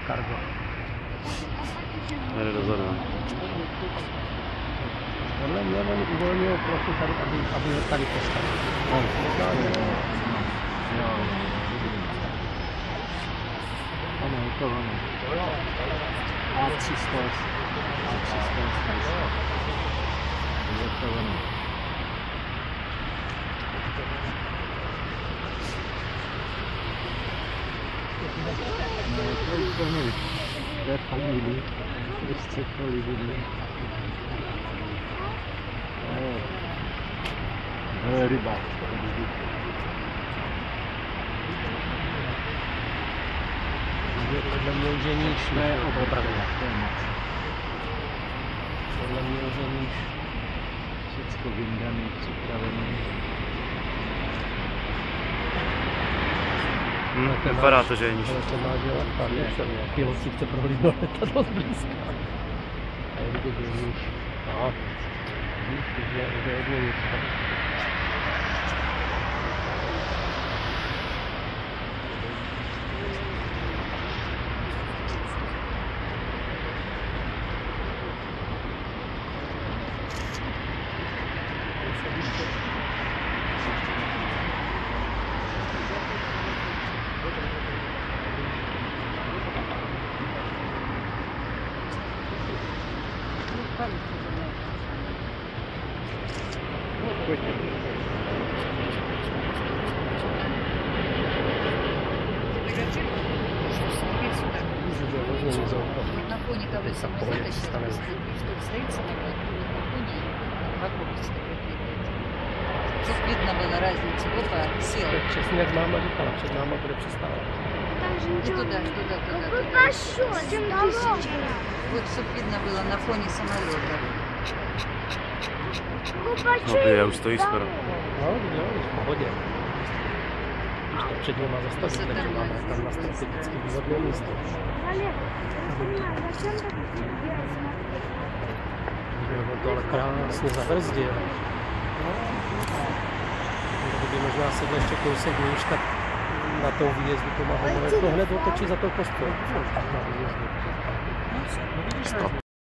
Cargo. Jde dozadu. Podle mě oni uvolňují plochu tady, aby ho tady postavili. Ano, je to ono. A300. Je to ono. No, to je úplně. To je fakt líbí. Prostě to líbí. Ryba. Podle mě už je níž ne opravdu. Podle mě už je níž. Všecko vyndaný, připravený. Vypadá to, že je níž. Ale to má dělat tady, pilot si chce prohlídnout letadlo zblízka. A je vidět, že je níž. No. Už je hodně níž. На фоне того самого затащила, что стоит самолет, на фоне вокруг Тут видно было разницу. Опа, сел. Přesně jak máma říkala, před náma bude přestávat. И туда. Вот, чтобы видно было на фоне самолета. No, já už stojí skoro. No, jo, v pohodě. Když to před něma zastavit, takže máme tam na strategicky výhodné místo. On to ale krásně zabrzdil. Kdyby možná sedl ještě kousek níž, tak na tom výjezdu to mohlo to hned otočit za tou kostkou.